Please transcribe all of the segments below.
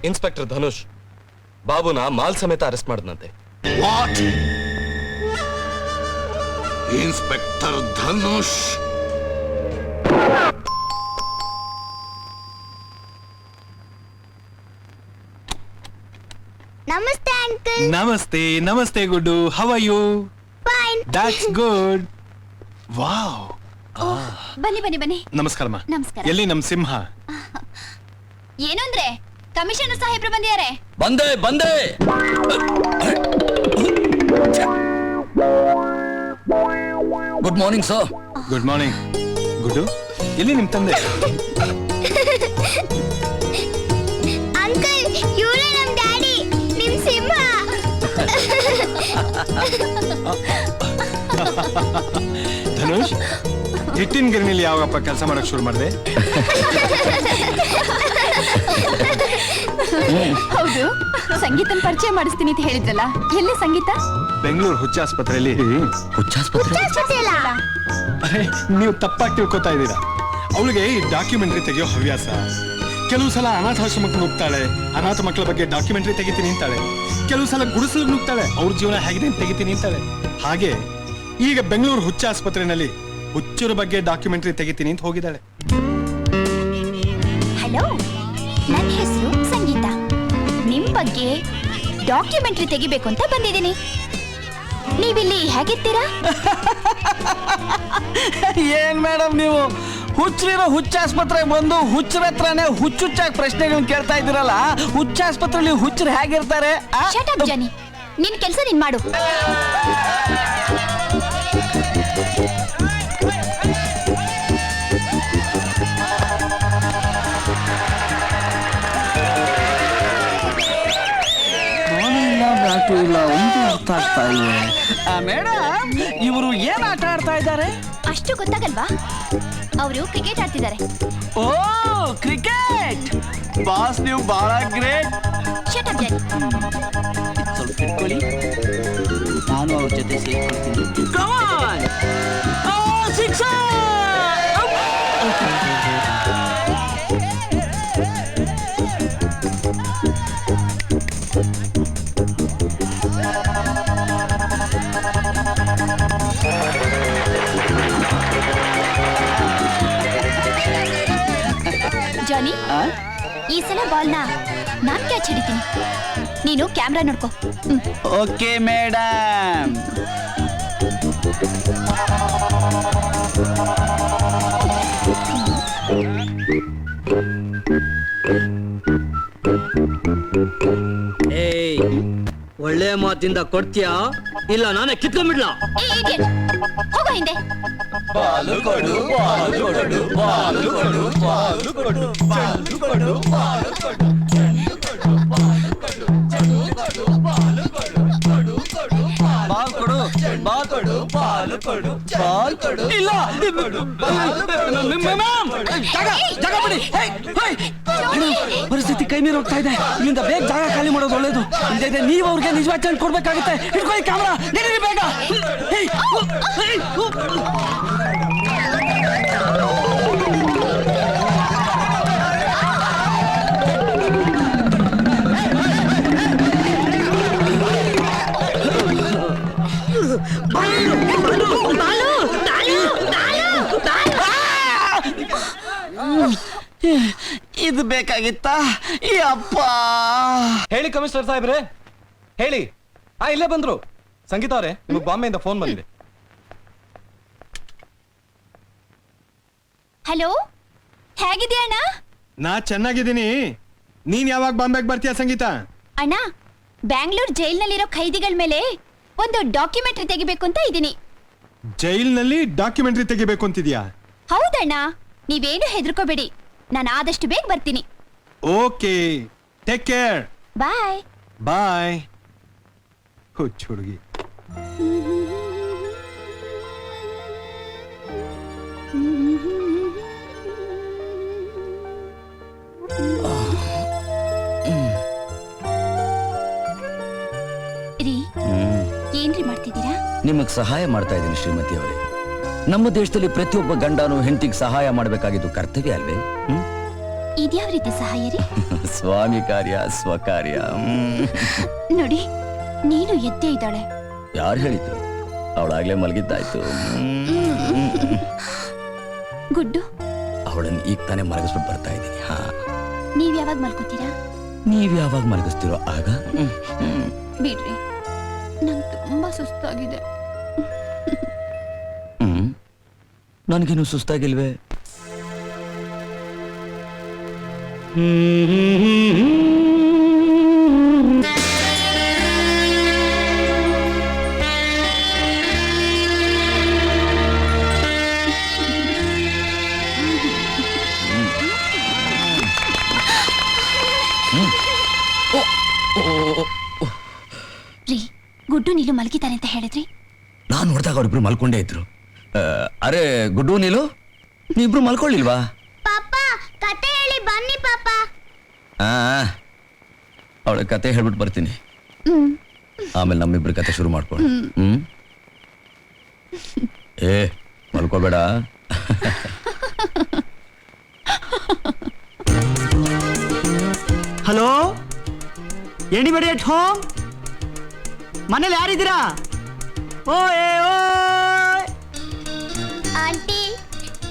Inspector Dhanush ಬಾಬುನ ಮಾಲ್ ಸಮೇತ ಅರೆಸ್ಟ್ ಮಾಡಿದ್ನಂತೆ. ವಾಟ್? ಇನ್ಸ್ಪೆಕ್ಟರ್ ಧನುಷ್? ನಮಸ್ತೆ ಅಂಕಲ್. ನಮಸ್ತೆ ನಮಸ್ತೆ Guddu. How are you? Fine. That's good. Wow. ಬನ್ನಿ ಬನ್ನಿ ಬನ್ನಿ. ನಮಸ್ಕಾರಮ್ಮ. ನಮಸ್ಕಾರ. ಎಲ್ಲಿ ನಮ್ ಸಿಂಹ? ಏನು ಅಂದ್ರೆ ಕಮಿಷನರ್ ಸಾಹೇಬ್ರು ಬಂದಿದ್ದಾರೆ. ಬಂದೆ ಬಂದೆ. Good morning sir. Good morning. Guddu ಎಲ್ಲಿ ನಿಮ್ ತಂದೆ? ಅಂಕಲ್ ಇವರೇ ನಮ್ ಡ್ಯಾಡಿ, ನಿಮ್ ಸಿಂಹ. ಧನುಷ್, ಹಿಟ್ಟಿನ ಗಿರಣಿಲಿ ಯಾವಾಗಪ್ಪ ಕೆಲಸ ಮಾಡಕ್ ಶುರು ಮಾಡಿದೆ? ಹೌದು, ಸಂಗೀತನ ಪರಿಚಯ ಮಾಡಿಸ್ತೀನಿ ಅಂತ ಹೇಳಿದ್ರಲ್ಲ, ಎಲ್ಲಿ ಸಂಗೀತ? ಬೆಂಗಳೂರು ಹುಚ್ಚಾಸ್ಪತ್ರೆಯಲ್ಲಿ. ಹುಚ್ಚಾಸ್ಪತ್ರೆ? ನೀವು ತಪ್ಪಾಗಿ ತಿಳ್ಕೊತಾ ಇದ್ದೀರಾ. ಅವಳಿಗೆ ಈ ಡಾಕ್ಯುಮೆಂಟ್ರಿ ತೆಗೆಯೋ ಹವ್ಯಾಸ. ಕೆಲವು ಸಲ ಅನಾಥಾಶ್ರಮಕ್ಕೆ ನುಗ್ತಾಳೆ, ಅನಾಥ ಮಕ್ಕಳ ಬಗ್ಗೆ ಡಾಕ್ಯುಮೆಂಟ್ರಿ ತೆಗಿತೀನಿ ಅಂತಾಳೆ. ಕೆಲವು ಸಲ ಗುಡಿಸಲು ನುಗ್ತಾಳೆ, ಅವ್ರ ಜೀವನ ಹೇಗಿದೆ ಅಂತ ತೆಗಿತೀನಿ ಅಂತಾಳೆ. ಹಾಗೆ ಈಗ ಬೆಂಗಳೂರು ಹುಚ್ಚಾಸ್ಪತ್ರೆಯಲ್ಲಿ ಹುಚ್ಚರ ಬಗ್ಗೆ ಡಾಕ್ಯುಮೆಂಟ್ರಿ ತೆಗಿತೀನಿ ಅಂತ ಹೋಗಿದ್ದಾಳೆ. ಹಲೋ, ನನ್ನ ಹೆಸರು ಸಂಗೀತ. ನಿಮ್ ಬಗ್ಗೆ ಡಾಕ್ಯುಮೆಂಟ್ರಿ ತೆಗಿಬೇಕು ಅಂತ ಬಂದಿದ್ದೀನಿ. ನೀವಿಲ್ಲಿ ಹೇಗಿರ್ತೀರಾ? ಏನ್ ಮೇಡಮ್ ನೀವು ಹುಚ್ಚರಿರೋ ಹುಚ್ಚಾಸ್ಪತ್ರೆಗೆ ಬಂದು ಹುಚ್ಚರ ಹತ್ರನೇ ಹುಚ್ಚುಚ್ಚಾಗಿ ಪ್ರಶ್ನೆಗಳನ್ನ ಕೇಳ್ತಾ ಇದ್ದೀರಲ್ಲ. ಹುಚ್ಚಾಸ್ಪತ್ರೆಯಲ್ಲಿ ಹುಚ್ಚರು ಹೇಗಿರ್ತಾರೆ? ಶಟ್ ಅಪ್ ಜಾನಿ, ನಿನ್ ಕೆಲಸ ನೀನ್ ಮಾಡು. ಇಲ್ಲ, ಒಂದು ಅರ್ಥ ಆಗ್ತಾ ಇಲ್ಲ. ಮೇಡಮ್, ಇವರು ಏನ್ ಆಟ ಆಡ್ತಾ ಇದ್ದಾರೆ? ಅಷ್ಟು ಗೊತ್ತಾಗಲ್ವಾ? ಅವರು ಕ್ರಿಕೆಟ್ ಆಡ್ತಿದ್ದಾರೆ. ಓ, ಕ್ರಿಕೆಟ್ ಬಾಸ್, ನೀವು ಬಹಳ ಗ್ರೇಟ್. ಶಟ್ ಅಪ್ ಜಾನಿ. ಸ್ವಲ್ಪ ಇಟ್ಕೊಳ್ಳಿ, ನಾನು ಅವ್ರ ಜೊತೆ ಸೇರ್ಕೊಳ್ತೀನಿ. ಜಾನಿ, ಈ ಸಲ ಬಾಲ್ನ ನಾನ್ ಕ್ಯಾಚ್ ಹಿಡಿತೀನಿ, ನೀನು ಕ್ಯಾಮ್ರಾ ನೋಡ್ಕೋ. Okay madam. ಏಯ್, ಒಳ್ಳೆ ಮಾತಿಂದ ಕೊಡ್ತೀಯಾ ಇಲ್ಲ ನಾನೇ ಕಿತ್ಕೊಂಡ್ಬಿಡ್ಲಾ? ಹೋಗೋ ಹಿಂದೆ. ಬಾಲು ಕೊಡು, ಬಾಲು ಕೊಡು, ಬಾಲು ಕೊಡು, ಬಾಲು ಕೊಡು, ಬಾಲು ಕೊಡು, ಬಾಲು ಕೊಡು, ಬಾಲ್ ಕೊಡು, ಬಾಲ್ ಕೊಡು, ಬಾಲು ಕೊಡು, ಬಾಲ್ ಕೊಡು. ಇಲ್ಲ, ಮ್ಯಾಮ್, ಜಾಗ ಬಿಡಿ. ಪರಿಸ್ಥಿತಿ ಕೈ ಮೀರಿ ಹೋಗ್ತಾ ಇದೆ. ಇಲ್ಲಿಂದ ಬೇಗ ಜಾಗ ಖಾಲಿ ಮಾಡೋದು ಒಳ್ಳೇದು. ಇಲ್ಲದೆ ನೀವು ಅವ್ರಿಗೆ ನಿಜವಾದ ಚಾನ್ಸ್ ಕೊಡ್ಬೇಕಾಗುತ್ತೆ. ಹಿಡ್ಕೊಳ್ಳಿ ಕ್ಯಾಮ್ರಾ, ನಡೀರಿ ಬೇಗ. ಇದು ಬೇಕಾಗಿತ್ತ? ಅಪ್ಪ ಹೇಳಿ ಕಮಿಷನರ್ ಸಾಹೇಬ್ರೆ, ಹೇಳಿ. ಇಲ್ಲೇ ಬಂದ್ರು. ಸಂಗೀತ ಅವರೇ, ನಿಮಗೆ ಬಾಂಬೆಯಿಂದ ಫೋನ್ ಬಂದಿದೆ. ಹಲೋ, ಹೇಗಿದ್ಯಾ ಅಣ್ಣ? ನಾ ಚೆನ್ನಾಗಿದ್ದೀನಿ. ನೀನ್ ಯಾವಾಗ ಬಾಂಬೆಗೆ ಬರ್ತೀಯ ಸಂಗೀತ? ಅಣ್ಣ, ಬ್ಯಾಂಗ್ಳೂರ್ ಜೈಲ್ನಲ್ಲಿರೋ ಖೈದಿಗಳ ಮೇಲೆ ಒಂದು ಡಾಕ್ಯುಮೆಂಟ್ರಿ ತೆಗಿಬೇಕು ಅಂತ ಇದ್ದೀನಿ. ಜೈಲ್ನಲ್ಲಿ ಡಾಕ್ಯುಮೆಂಟ್ರಿ ತೆಗಿಬೇಕು ಅಂತಿದ್ಯಾ? ಹೌದಣ್ಣ, ನೀವೇನು ಹೆದರ್ಕೋಬೇಡಿ, ನಾನು ಆದಷ್ಟು ಬೇಗ ಬರ್ತೀನಿ. Okay, take care. Bye bye. ಹುಚ್ಚು ಹುಡುಗಿ. ರೀ, ಏನ್ರಿ ಮಾಡ್ತಿದ್ದೀರಾ? ನಿಮಗೆ ಸಹಾಯ ಮಾಡ್ತಾ ಇದ್ದೀನಿ ಶ್ರೀಮತಿ ಅವರೇ. ನಮ್ಮ ದೇಶದಲ್ಲಿ ಪ್ರತಿಯೊಬ್ಬ ಗಂಡನು ಹೆಂಡತಿಗೆ ಸಹಾಯ ಮಾಡಬೇಕಾಗಿದ್ದು ಕರ್ತವ್ಯ ಅಲ್ವೇ? ಇದ್ಯಾವ ರೀತಿ ಸಹಾಯ ರೀ? ಸ್ವಾಮಿ ಕಾರ್ಯ ಸ್ವಕಾರ್ಯ. ನೋಡಿ, ನೀನು ಎದ್ದೇ ಇದ್ದಾಳೆ. ಯಾರು ಹೇಳಿದ್ರು? ಅವಳಾಗ್ಲೇ ಮಲಗಿದ್ದಾಯ್ತು. ಗುಡ್ಡು, ಅವಳನ್ನು ಈಗ ತಾನೇ ಮಲಗಿಸ್ಬಿಟ್ಟು ಬರ್ತಾ ಇದ್ದೀನಿ. ಹಾ, ನೀವ್ ಯಾವಾಗ ಮಲ್ಕೋತೀರಾ? ನೀವ್ ಯಾವಾಗ ಮಲಗಿಸ್ತೀರೋ ಆಗ. ಬಿಡ್ರಿ, ನಂಗೆ ತುಂಬಾ ಸುಸ್ತಾಗಿದೆ. ನನಗೇನು ಸುಸ್ತಾಗಿಲ್ವೇ? ರೀ, ಗುಡ್ಡು ನೀಲು ಮಲಗಿದ್ದಾರೆ ಅಂತ ಹೇಳಿದ್ರಿ. ನಾನು ನೋಡಿದಾಗ ಅವ್ರಿಬ್ರು ಮಲ್ಕೊಂಡೇ ಇದ್ರು. ಅರೆ ಗುಡ್ಡು, ನೀಲು ನೀವಿಬ್ರು ಮಲ್ಕೊಳ್ಳಿಲ್ವಾ? ಪಾಪ ಕತೆ ಹೇಳಿ ಬನ್ನಿ ಪಾಪ. ಅವಳ ಕತೆ ಹೇಳ್ಬಿಟ್ಟು ಬರ್ತೀನಿ. ಆಮೇಲೆ ನಮ್ಮಿಬ್ರ ಕತೆ ಶುರು ಮಾಡ್ಕೊಂಡು. ಏ ಮಲ್ಕೋಬೇಡ. Hello, anybody at home? ಮನೇಲಿ ಯಾರಿದ್ದೀರಾ? ಓಯ್ ಓಯ್, ಆಂಟಿ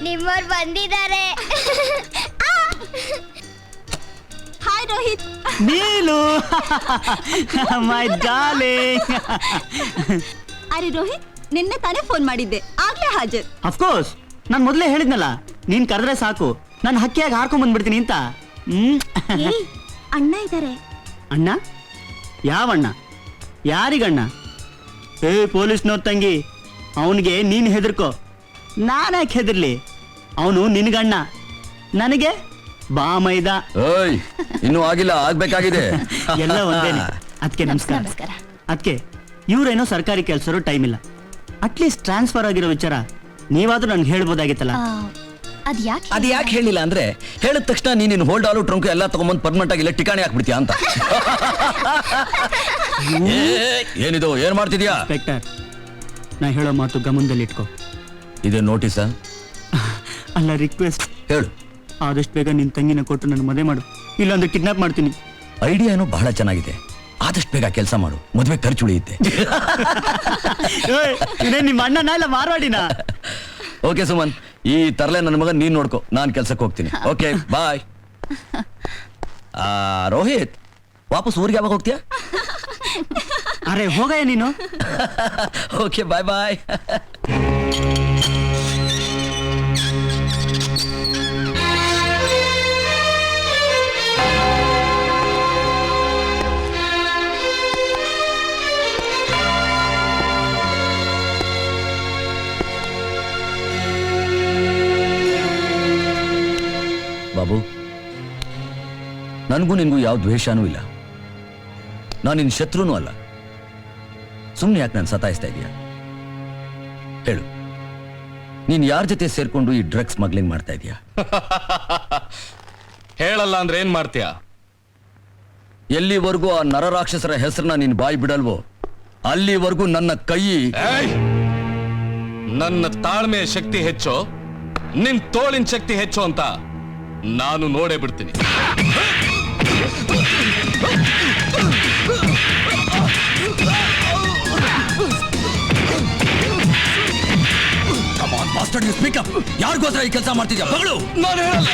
ನಿಮ್ಮವ್ರು ಬಂದಿದ್ದಾರೆ. Hi Rohit. Neelu, my darling. ಅರೆ ರೋಹಿತ್, ನಿನ್ನೆ ತಾನೇ ಫೋನ್ ಮಾಡಿದ್ದೆ, ಆಗ್ಲೇ ಹಾಜರ್. ಅಫ್ಕೋರ್ಸ್, ನಾನು ಮೊದಲೇ ಹೇಳಿದ್ನಲ್ಲ, ನೀನ್ ಕರೆದ್ರೆ ಸಾಕು ನಾನು ಹಕ್ಕಿಯಾಗಿ ಹಾರ್ಕೊಂಡ್ ಬಂದ್ಬಿಡ್ತೀನಿ ಅಂತ. ಅಣ್ಣ ಇದ್ದಾರೆ. ಅಣ್ಣ? ಯಾವಣ್ಣ? ಯಾರಿಗಣ್ಣ? ಏ ಪೊಲೀಸ್ನವ್ರ ತಂಗಿ, ಅವನಿಗೆ ನೀನು ಹೆದರ್ಕೋ, ನಾನ್ಯಾಕೆ ಹೆದರ್ಲಿ? ಅವನು ನಿನ್ಗಣ್ಣ, ನನಗೆ ಬಾ ಮೈದ. ಓಯ್, ಇನ್ನೂ ಆಗಿಲ್ಲ, ಆಗ್ಬೇಕಾಗಿದೆ. ಎಲ್ಲ ಒಂದೇನೆ. ಅದಕ್ಕೆ ನಮಸ್ಕಾರ. ನಮಸ್ಕಾರ. ಅದಕ್ಕೆ ಇವ್ರೇನೋ ಸರ್ಕಾರಿ ಕೆಲಸರು ಟೈಮ್ ಇಲ್ಲ, ಅಟ್ಲೀಸ್ಟ್ ಟ್ರಾನ್ಸ್ಫರ್ ಆಗಿರೋ ವಿಚಾರ ನೀವಾದ್ರೂ ನನ್ಗೆ ಹೇಳ್ಬೋದಾಗಿತ್ತಲ್ಲ. ಅದ್ ಯಾಕೆ? ಅದು ಯಾಕೆ ಹೇಳಿಲ್ಲ ಅಂದ್ರೆ, ಹೇಳಿದ ತಕ್ಷಣ ನೀನು ಹೋಲ್ಡ್ ಆಲು ಟ್ರಂಕ್ ಎಲ್ಲ ತಗೊಂಬಂದು ಪರ್ಮನೆಂಟ್ ಆಗಿಲ್ಲ ಟಿಕಾಣಿ ಹಾಕ್ಬಿಡ್ತೀಯ ಅಂತ. ಏನಿದು, ಏನ್ ಮಾಡ್ತಿದ್ಯಾ? ಇನ್ಸ್ಪೆಕ್ಟರ್, ನಾ ಹೇಳೋ ಮಾತು ಗಮನದಲ್ಲಿ ಇಟ್ಕೋ. ಇದೆ ನೋಟಿಸ? ಅಲ್ಲ, ರಿಕ್ವೆಸ್ಟ್. ಹೇಳು. ಆದಷ್ಟು ಬೇಗ ನಿನ್ ತಂಗಿನ ಕೊಟ್ಟು ನನ್ನ ಮದುವೆ ಮಾಡು, ಇಲ್ಲಾಂದ್ರೆ ಕಿಡ್ನಾಪ್ ಮಾಡ್ತೀನಿ. ಐಡಿಯಾ ಏನೋ ಬಹಳ ಚೆನ್ನಾಗಿದೆ, ಆದಷ್ಟು ಬೇಗ ಕೆಲಸ ಮಾಡು, ಮದುವೆ ಖರ್ಚು ಉಳಿಯುತ್ತೆ. ಇದೇ ನಿಮ್ಮ ಅಣ್ಣನ ಇಲ್ಲ ಮಾರ್ವಾಡಿನ? ಓಕೆ ಸುಮನ್, ಈ ತರಲೆ ನನ್ನ ಮಗ ನೀನ್ ನೋಡ್ಕೋ, ನಾನ್ ಕೆಲ್ಸಕ್ಕೆ ಹೋಗ್ತೀನಿ. Okay bye. ರೋಹಿತ್, ವಾಪಸ್ ಊರಿಗೆ ಯಾವಾಗ ಹೋಗ್ತೀಯಾ? ಅರೆ ಹೋಗಯ್ಯ ನೀನು. ಓಕೆ ಬಾಯ್ ಬಾಯ್. ಬಾಬು, ನನಗೂ ನಿನ್ಗೂ ಯಾವ ದ್ವೇಷನೂ ಇಲ್ಲ, ನಾನು ನಿನ್ ಶತ್ರುನೂ ಅಲ್ಲ. ಸುಮ್ಮನೆ ಯಾಕೆ ನಾನು ಸತಾಯಿಸ್ತಾ ಇದೀಯ? ಹೇಳು, ನೀನ್ ಯಾರ ಜೊತೆ ಸೇರ್ಕೊಂಡು ಈ ಡ್ರಗ್ಸ್ ಸ್ಮಗ್ಲಿಂಗ್ ಮಾಡ್ತಾ ಇದೀಯಾ? ಹೇಳಲ್ಲ ಅಂದ್ರೆ ಏನ್ ಮಾಡ್ತೀಯ? ಎಲ್ಲಿವರೆಗೂ ಆ ನರರಾಕ್ಷಸರ ಹೆಸರನ್ನ ನೀನ್ ಬಾಯಿ ಬಿಡಲ್ವೋ ಅಲ್ಲಿವರೆಗೂ ನನ್ನ ಕೈ. ನನ್ನ ತಾಳ್ಮೆ ಶಕ್ತಿ ಹೆಚ್ಚೋ ನಿನ್ ತೋಳಿನ ಶಕ್ತಿ ಹೆಚ್ಚೋ ಅಂತ ನಾನು ನೋಡೇ ಬಿಡ್ತೀನಿ. ಯಾರಿಗೋಸ್ಕರ ಈ ಕೆಲಸ ಮಾಡ್ತಿದ್ಯಾ? ಮಗಳು, ನಾನು ಹೇಳಲ್ಲ.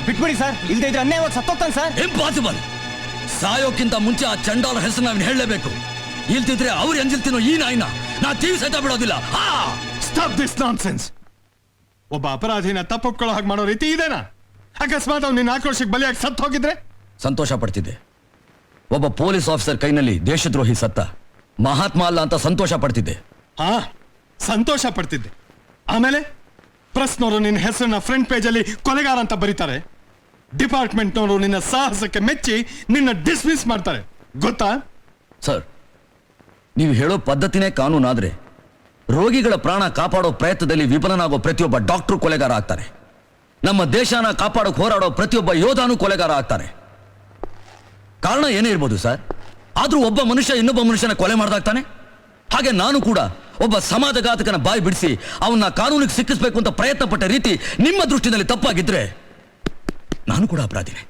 ಬಿಟ್ಬಿಡಿ ಸರ್, ಇಲ್ದೇ ಇದ್ರೆ ಅನ್ಯಾಯವಾಗಿ ಸತ್ತೋಗ್ತಾನೆ ಸರ್. ಇಂಪಾಸಿಬಲ್. ಸಾಯೋಕ್ಕಿಂತ ಮುಂಚೆ ಆ ಚಂಡಾಲ ಹೆಸರು ನಾವು ಹೇಳಲೇಬೇಕು. ಇಲ್ತಿದ್ರೆ ಅವ್ರು ಎಂಜಿಲ್ತೀನೋ ಈ ನಾಯಿನ ನಾ ತೀವಿ ಸಹಿತ ಬಿಡೋದಿಲ್ಲ. Stop this nonsense. ಒಬ್ಬ ಅಪರಾಧಿನ ತಪ್ಪೊಪ್ಕೊಳ್ಳೋ ಹಾಗೆ ಮಾಡೋ ರೀತಿ ಇದೇನಾ? ಅಕಸ್ಮಾತ್ ಅವ್ನು ನಿನ್ನ ಆಕ್ರೋಶಕ್ಕೆ ಬಲಿಯಾಗಿ ಸತ್ತು ಹೋಗಿದ್ರೆ? ಸಂತೋಷ ಪಡ್ತಿದ್ದೆ. ಒಬ್ಬ ಪೊಲೀಸ್ ಆಫೀಸರ್ ಕೈನಲ್ಲಿ ದೇಶದ್ರೋಹಿ ಸತ್ತ, ಮಹಾತ್ಮ ಅಲ್ಲ ಅಂತ ಸಂತೋಷ ಪಡ್ತಿದ್ದೆ. ಹಾ, ಸಂತೋಷ ಪಡ್ತಿದ್ದೆ. ಆಮೇಲೆ ಪ್ರೆಸ್ನವರು ನಿನ್ನ ಹೆಸರನ್ನ ಫ್ರಂಟ್ ಪೇಜಲ್ಲಿ ಕೊಲೆಗಾರ ಅಂತ ಬರೀತಾರೆ. ಡಿಪಾರ್ಟ್ಮೆಂಟ್ನವರು ನಿನ್ನ ಸಾಹಸಕ್ಕೆ ಮೆಚ್ಚಿ ನಿನ್ನ ಡಿಸ್ಮಿಸ್ ಮಾಡ್ತಾರೆ, ಗೊತ್ತಾ? ಸರ್, ನೀವು ಹೇಳೋ ಪದ್ಧತಿನೇ ಕಾನೂನಾದ್ರೆ ರೋಗಿಗಳ ಪ್ರಾಣ ಕಾಪಾಡೋ ಪ್ರಯತ್ನದಲ್ಲಿ ವಿಫಲನಾಗೋ ಪ್ರತಿಯೊಬ್ಬ ಡಾಕ್ಟರ್ ಕೊಲೆಗಾರ ಆಗ್ತಾರೆ. ನಮ್ಮ ದೇಶನ ಕಾಪಾಡೋಕೆ ಹೋರಾಡೋ ಪ್ರತಿಯೊಬ್ಬ ಯೋಧನೂ ಕೊಲೆಗಾರ ಆಗ್ತಾರೆ. ಕಾರಣ ಏನೇ ಇರ್ಬೋದು ಸರ್, ಆದ್ರೂ ಒಬ್ಬ ಮನುಷ್ಯ ಇನ್ನೊಬ್ಬ ಮನುಷ್ಯನ ಕೊಲೆ ಮಾಡ್ದಾಗ್ತಾನೆ. ಹಾಗೆ ನಾನು ಕೂಡ ಒಬ್ಬ ಸಮಾಜಘಾತಕನ ಬಾಯಿ ಬಿಡಿಸಿ ಅವನ್ನ ಕಾನೂನಿಗೆ ಸಿಕ್ಕಿಸ್ಬೇಕು ಅಂತ ಪ್ರಯತ್ನ ಪಟ್ಟ ರೀತಿ ನಿಮ್ಮ ದೃಷ್ಟಿನಲ್ಲಿ ತಪ್ಪಾಗಿದ್ರೆ ನಾನು ಕೂಡ ಅಪರಾಧಿನೇ.